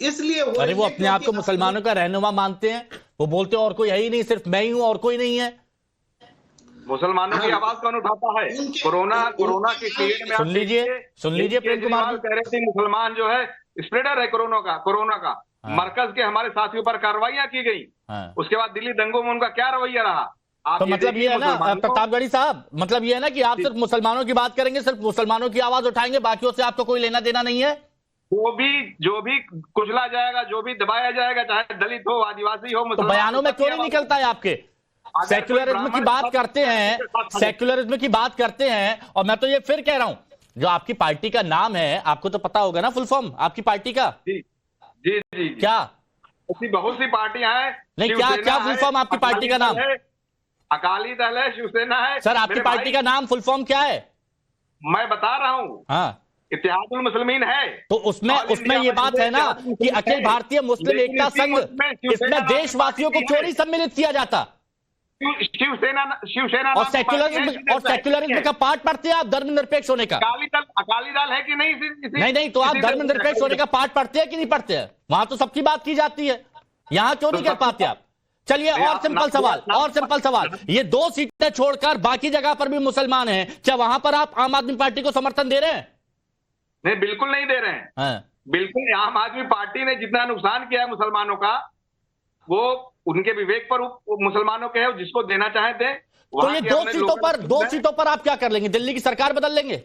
इसलिए हो अरे रही वो है अपने आप को क्योंकि मुसलमानों का रहनुमा मानते हैं, वो बोलते हैं और कोई है ही नहीं, सिर्फ मैं ही हूं और कोई नहीं है। मुसलमानों की आवाज कौन उठाता है? कोरोना के पीरियड में आप सुन लीजिए प्रेम कुमार केजरीवाल जी। कह रहे थे मुसलमान जो है स्प्रेडर है कोरोना का। हाँ। मरकज के हमारे साथियों पर कार्रवाइयां की गई। हाँ। उसके बाद दिल्ली दंगों में उनका क्या रवैया रहा? आप तो मतलब ये है ना प्रतापगढ़ी साहब, मतलब ये है ना कि आप सिर्फ मुसलमानों की बात करेंगे, सिर्फ मुसलमानों की आवाज उठाएंगे, बाकियों से आपको कोई लेना देना नहीं है। जो भी कुचला जाएगा, जो भी दबाया जाएगा, चाहे दलित हो, आदिवासी हो, तो मुसलमान, बयानों में क्यों नहीं निकलता है आपके? सेक्युलरिज्म की बात करते हैं, सेक्युलरिज्म की बात करते हैं, और मैं तो ये फिर कह रहा हूं, जो आपकी पार्टी का नाम है, आपको तो पता होगा ना फुल फॉर्म आपकी पार्टी का? जी जी जी। क्या? बहुत सी पार्टियां हैं। नहीं, क्या फुल फॉर्म आपकी पार्टी का नाम? अकाली दल है, शिवसेना है। सर आपकी पार्टी का नाम फुल फॉर्म क्या है? मैं बता रहा हूं। हाँ, इत्तेहादुल मुस्लिमीन है। तो उसमें ये बात है ना कि अखिल भारतीय मुस्लिम एकता संघ, इसमें देशवासियों को क्यों नहीं सम्मिलित किया जाता? शिवसेना और सेक्युलरिज्म का पार्ट पढ़ते हैं आप, धर्मनिरपेक्ष होने का? अकाली दल है कि नहीं? नहीं, तो आप धर्मनिरपेक्ष होने का पार्ट पढ़ते हैं कि नहीं पढ़ते हैं? वहां तो सबकी बात की जाती है, यहां क्यों नहीं कर पाते आप? चलिए और सिंपल सवाल, ये 2 सीटें छोड़कर बाकी जगह पर भी मुसलमान हैं, क्या वहां पर आप आम आदमी पार्टी को समर्थन दे रहे हैं? नहीं, बिल्कुल नहीं दे रहे हैं। हाँ। बिल्कुल, आम आदमी पार्टी ने जितना नुकसान किया है मुसलमानों का, वो उनके विवेक पर मुसलमानों के है, जिसको देना चाहे थे। तो ये 2 सीटों पर आप क्या कर लेंगे? दिल्ली की सरकार बदल लेंगे?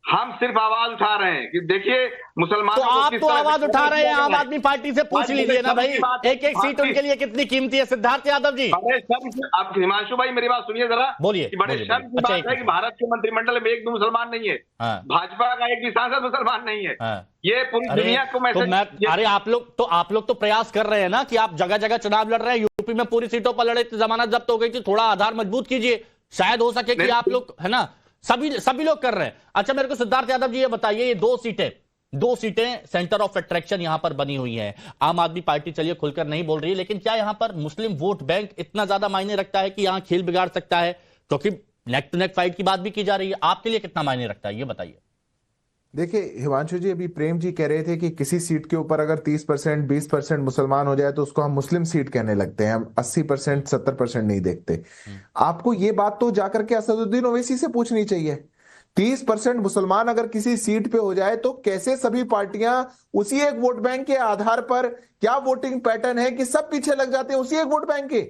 हम सिर्फ आवाज उठा रहे हैं कि देखिए मुसलमानों तो आप तो आवाज उठा रहे हैं, आम आदमी पार्टी से पूछ लीजिए ना भाई, एक सीट उनके लिए कितनी कीमती है। सिद्धार्थ यादव जी, अब हिमांशु भाई मेरी बात सुनिए जरा। बोलिए। बड़े शर्म की बात है कि भारत के मंत्रिमंडल में एक भी मुसलमान नहीं है। भाजपा का एक भी सांसद मुसलमान नहीं है। ये पूरी दुनिया को मैसेज। अरे आप लोग तो प्रयास कर रहे हैं ना कि आप जगह जगह चुनाव लड़ रहे हैं, यूपी में पूरी सीटों पर लड़े, जमानत जब्त हो गई थी, थोड़ा आधार मजबूत कीजिए, शायद हो सके कि आप लोग, है ना, सभी लोग कर रहे हैं। अच्छा मेरे को सिद्धार्थ यादव जी ये बताइए, ये 2 सीटें सेंटर ऑफ अट्रैक्शन यहां पर बनी हुई हैं। आम आदमी पार्टी चलिए खुलकर नहीं बोल रही है, लेकिन क्या यहां पर मुस्लिम वोट बैंक इतना ज्यादा मायने रखता है कि यहां खेल बिगाड़ सकता है? क्योंकि नेक टू नेक फाइट की बात भी की जा रही है, आपके लिए कितना मायने रखता है ये बताइए। देखिए हिमांशु जी, अभी प्रेम जी कह रहे थे कि किसी सीट के ऊपर अगर 30% 20% मुसलमान हो जाए तो उसको हम मुस्लिम सीट कहने लगते हैं, हम 80% 70% नहीं देखते। आपको ये बात तो जाकर के असदुद्दीन ओवैसी से पूछनी चाहिए। 30% मुसलमान अगर किसी सीट पे हो जाए तो कैसे सभी पार्टियां उसी एक वोट बैंक के आधार पर, क्या वोटिंग पैटर्न है कि सब पीछे लग जाते हैं उसी एक वोट बैंक के?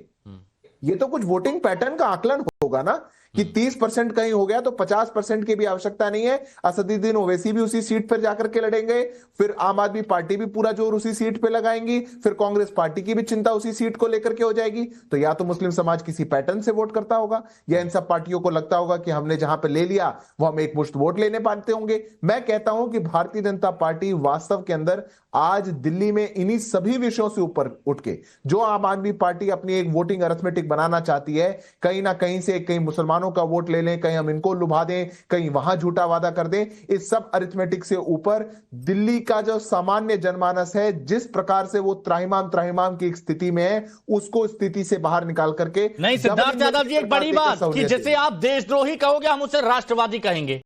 ये तो कुछ वोटिंग पैटर्न का आकलन होगा ना कि 30% कहीं हो गया तो 50% की भी आवश्यकता नहीं है। असदुद्दीन ओवैसी भी उसी सीट पर जाकर के लड़ेंगे, फिर आम आदमी पार्टी भी पूरा जोर उसी सीट पे लगाएंगी, फिर कांग्रेस पार्टी की भी चिंता उसी सीट को लेकर के हो जाएगी। तो या तो मुस्लिम समाज किसी पैटर्न से वोट करता होगा, या इन सब पार्टियों को लगता होगा कि हमने जहां पे ले लिया वो हम एक मुश्त वोट लेने पाते होंगे। मैं कहता हूं कि भारतीय जनता पार्टी वास्तव के अंदर आज दिल्ली में इन्हीं सभी विषयों से ऊपर उठ के जो आम आदमी पार्टी अपनी एक वोटिंग अरिथमेटिक बनाना चाहती है, कहीं ना कहीं से कहीं मुसलमानों का वोट ले लें, कहीं हम इनको लुभा दें, कहीं वहां झूठा वादा कर दें, इस सब अरिथमेटिक से ऊपर दिल्ली का जो सामान्य जनमानस है, जिस प्रकार से वो त्राहिमाम की एक स्थिति में है, उसको स्थिति से बाहर निकाल करके। नहीं सिद्धार्थ यादव जी, एक बड़ी बात कि जिसे आप देशद्रोही कहोगे हम उसे राष्ट्रवादी कहेंगे,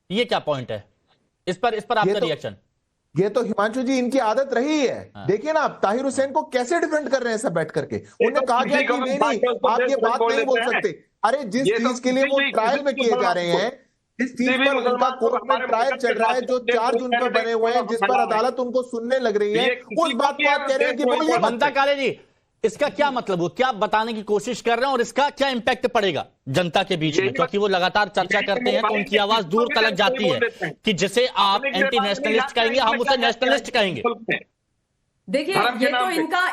ये क्या पॉइंट है? इस पर आपका रिएक्शन? ये तो हिमांशु जी इनकी आदत रही है। देखिए ना आप ताहिर हुसैन को कैसे डिफेंड कर रहे हैं सब बैठ करके। उन्हें कहा गया कि नहीं आप ये बात नहीं बोल सकते। अरे जिस चीज के लिए वो ट्रायल में किए जा रहे हैं, जिस चीज पर उनका कोर्ट में ट्रायल चल रहा है, जो 4 जून पर बने हुए हैं, जिस पर अदालत उनको सुनने लग रही है, उस बात को आप कह रहे हैं कि बोलिए। बंदा काले जी, इसका क्या मतलब, वो क्या बताने की कोशिश कर रहे हैं और इसका क्या इंपैक्ट पड़ेगा जनता के बीच में? क्योंकि वो लगातार चर्चा करते हैं तो उनकी आवाज दूर तक जाती है कि जिसे आप एंटी नेशनलिस्ट कहेंगे हम उसे नेशनलिस्ट कहेंगे। देखिए ये तो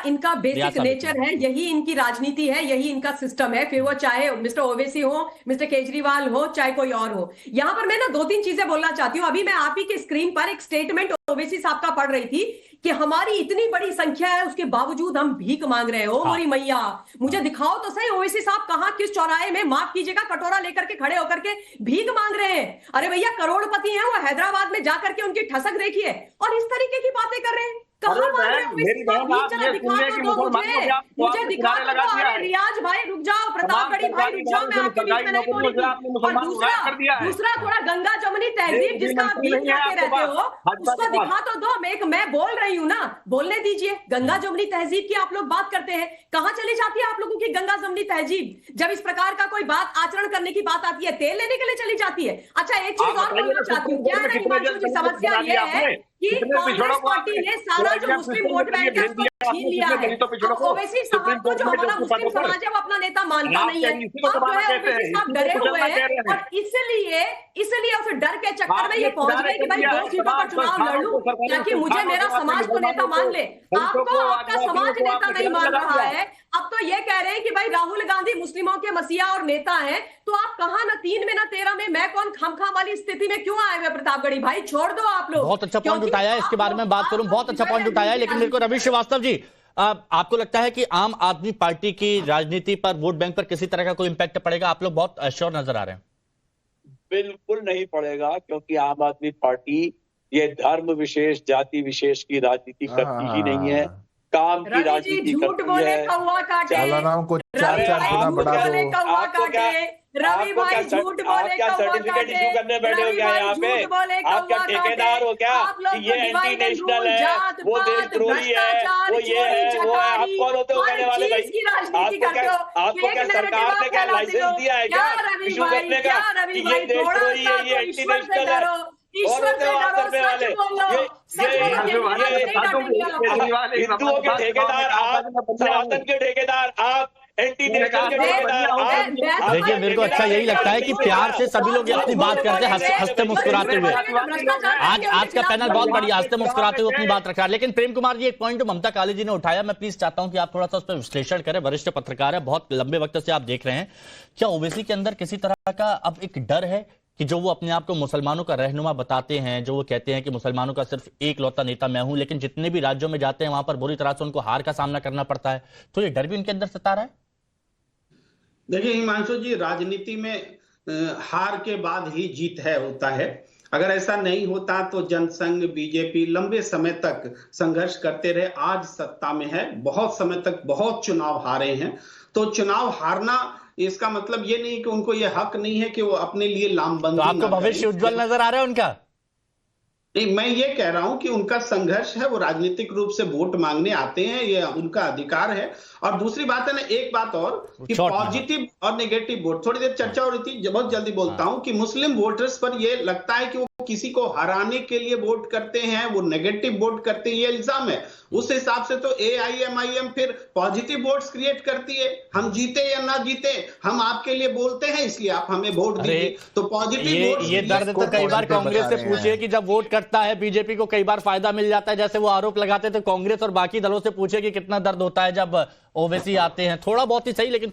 इनका बेसिक नेचर है, यही इनकी राजनीति है, यही इनका सिस्टम है, फिर वो चाहे मिस्टर ओवैसी हो, मिस्टर केजरीवाल हो, चाहे कोई और हो। यहां पर मैं ना 2-3 चीजें बोलना चाहती हूँ। अभी मैं आप ही के स्क्रीन पर एक स्टेटमेंट ओवैसी साहब का पढ़ रही थी कि हमारी इतनी बड़ी संख्या है उसके बावजूद हम भीख मांग रहे हो। मोरी मैया मुझे दिखाओ तो सही ओवैसी साहब कहां, किस चौराहे में, माफ कीजिएगा, कटोरा लेकर के खड़े होकर के भीख मांग रहे हैं। अरे भैया करोड़पति हैं वो, हैदराबाद में जाकर के उनकी ठसक देखिए और इस तरीके की बातें कर रहे हैं। कहाँ अरे मांग रहे बहन, हो? मेरी बहन, आप जरा ये दिखा सुनिए तो कि दो मुसलमानों के आप मुझे दिखा किनारे तो लगा दो। दिया अरे है। रियाज भाई रुक जाओ, तमाम प्रतापगढ़ी भाई रुक सरकारी जाओ, मैं इदारों से आपके बीच सरकारी में नहीं नौकरियों बोली से थी। आपने और मुसलमान को दूसरा गायब कर दिया है। दूसरा थोड़ा गंगा जमुनी तहजीब ये जिसका आप मंत्री गीत नहीं है गाते आपके रहते पास, हो, भाजपा उसको के पास। दिखा तो दो। मैं बोल रही हूँ ना, बोलने दीजिए। गंगा जमुनी तहजीब की आप लोग बात करते हैं, कहाँ चली जाती है आप लोगों की गंगा जमुनी तहजीब? जब इस प्रकार का कोई बात आचरण करने की बात आती है, तेल लेने के लिए चली जाती है। अच्छा, एक चीज आप और बताइए बोलना ना, चाहती हूँ, सुप्रीम क्या कोर्ट है में ना कितने हिमांशु जी, जज समस्या गिरा ये दिया है आपने? कि कितने पिछड़ों कांग्रेस को पार्टी आपने ने सारा जो एग्जाम मुस्लिम सिस्टम वोट के बैंक लिए है भेज उसको दिया छीन आपने? लिया कितने है। दलितों पिछड़ों अब को ओवैसी सुप्रीम साहब को कोर्ट जो में हमारा जज के मुस्लिम पदों पर? समाज है वो अपना नेता मानता आप नहीं है, कहीं इसी को अब जो दबाना है कहते ओवैसी हैं, साहब इसी डरे को हुए कुचलना हैं। कह रहे हैं। और इसलिए उस डर के चक्कर में आपने ये पहुंच किनारे गए कि कर भाई दिया 2 है सीटों पर तमाम चुनाव लड़ संस्थानों लूं को, सरकारी ताकि मुझे संस्थानों मेरा को, आपने समाज को नेता मुसलमानों मान को, ले। दलितों आपको को, आपका आदिवासियों समाज को नेता आपने नहीं किनारे मान लगा रहा दिया। है। अब तो ये कह रहे हैं कि भाई राहुल गांधी मुस्लिमों के मसीहा और नेता हैं, तो आप कहा ना 3 में ना 13 में, मैं कौन खामखा वाली स्थिति में क्यों आए हुए? प्रतापगढ़ी भाई छोड़ दो आप लोग, बहुत अच्छा पॉइंट क्योंकि उठाया है, इसके आप बारे में लोग- बात आप करूं। लोग बहुत अच्छा पॉइंट उठाया है, लेकिन मेरे को रवि श्रीवास्तव जी, आपको लगता है कि आम आदमी पार्टी की राजनीति पर, वोट बैंक पर किसी तरह का कोई इंपैक्ट पड़ेगा? आप लोग बहुत श्योर नजर आ रहे हैं। बिल्कुल नहीं पड़ेगा, क्योंकि आम आदमी पार्टी ये धर्म विशेष, जाति विशेष की राजनीति करती ही नहीं है, काम की रवि जी राजनीति झूठ करती बोले है। कौवा काटे। मौलानाओं को रवि 4-4 भाई गुना झूठ बढ़ा बोले दो। कौवा आपको क्या- काटे। रवि आपको भाई क्या झूठ आप बोले क्या कौवा सर्टिफिकेट इशू करने काटे। बैठे हो रवि क्या भाई यहाँ पे? झूठ बोले आप क्या कौवा ठेकेदार हो काटे। क्या आप लोग कि ये तो anti divide and national rule, है, जात वो पात, देशद्रोही है, भ्रष्टाचार, वो ये चोरी है, वो है? आप चकारी, कौन होते हो कहने हर वाले भाई? चीज की राजनीति आपको करते क्या हो। आपको क्या फेक सरकार नैरेटिव ने क्या फैलाते लाइसेंस हो। दिया है क्या क्या रवि इशू भाई, करने का क्या रवि कि ये भाई, थोड़ा देशद्रोही सा है, ये तो एंटी ईश्वर से नेशनल है? डरो, कौन ईश्वर होते से हो आप डरो, करने सच वाले? बोलो, सच बोलो, हिंदुओं यही के नहीं डांटेंगे आपको। हिंदुओं के ठेकेदार आप, सनातन के ठेकेदार आप, एंटी नेशनल के ठेकेदार आप। देखिए, मेरे को अच्छा यही लगता है कि प्यार से सभी लोग अपनी बात करते हैं, हंसते मुस्कुराते हुए। आज का पैनल बहुत बढ़िया, हंसते मुस्कुराते हुए अपनी बात रखा है। लेकिन प्रेम कुमार जी, एक पॉइंट ममता काली जी ने उठाया, मैं प्लीज चाहता हूं कि आप थोड़ा सा उस पर विश्लेषण करें। वरिष्ठ पत्रकार है, बहुत लंबे वक्त से आप देख रहे हैं। क्या ओवैसी के अंदर किसी तरह का अब एक डर है कि जो वो अपने आप को मुसलमानों का रहनुमा बताते हैं, जो वो कहते हैं कि मुसलमानों का सिर्फ एक लौता नेता मैं हूं, लेकिन जितने भी राज्यों में जाते हैं वहां पर बुरी तरह से उनको हार का सामना करना पड़ता है, तो ये डर भी उनके अंदर सता रहा है? देखिए हिमांशु जी, राजनीति में हार के बाद ही जीत होता है। अगर ऐसा नहीं होता तो जनसंघ, बीजेपी लंबे समय तक संघर्ष करते रहे। आज सत्ता में है, बहुत समय तक बहुत चुनाव हारे हैं। तो चुनाव हारना इसका मतलब ये नहीं कि उनको ये हक नहीं है कि वो अपने लिए लामबंदी तो आपको भविष्य उज्जवल नजर आ रहा है उनका? नहीं, मैं ये कह रहा हूं कि उनका संघर्ष है, वो राजनीतिक रूप से वोट मांगने आते हैं, ये उनका अधिकार है। और दूसरी बात है ना, एक बात और कि पॉजिटिव और नेगेटिव वोट, थोड़ी देर चर्चा हो रही थी, बहुत जल्दी बोलता हूं कि मुस्लिम वोटर्स पर ये लगता है कि वो किसी को हराने के लिए वोट करते हैं, वो नेगेटिव वोट करते हैं, ये इल्जाम है। उस हिसाब से तो AIMIM फिर पॉजिटिव वोट्स क्रिएट करती है। हम जीते या ना जीते, हम आपके लिए बोलते हैं, इसलिए आप हमें वोट दीजिए। तो पॉजिटिव वोट, ये दर्द तो कई बार कांग्रेस से पूछिए कि जब वोट कटता है बीजेपी को कई बार फायदा मिल जाता है, जैसे वो आरोप लगाते थे कांग्रेस और बाकी दलों से पूछे कि कितना दर्द होता है जब ओवैसी आते हैं। थोड़ा बहुत ही सही, लेकिन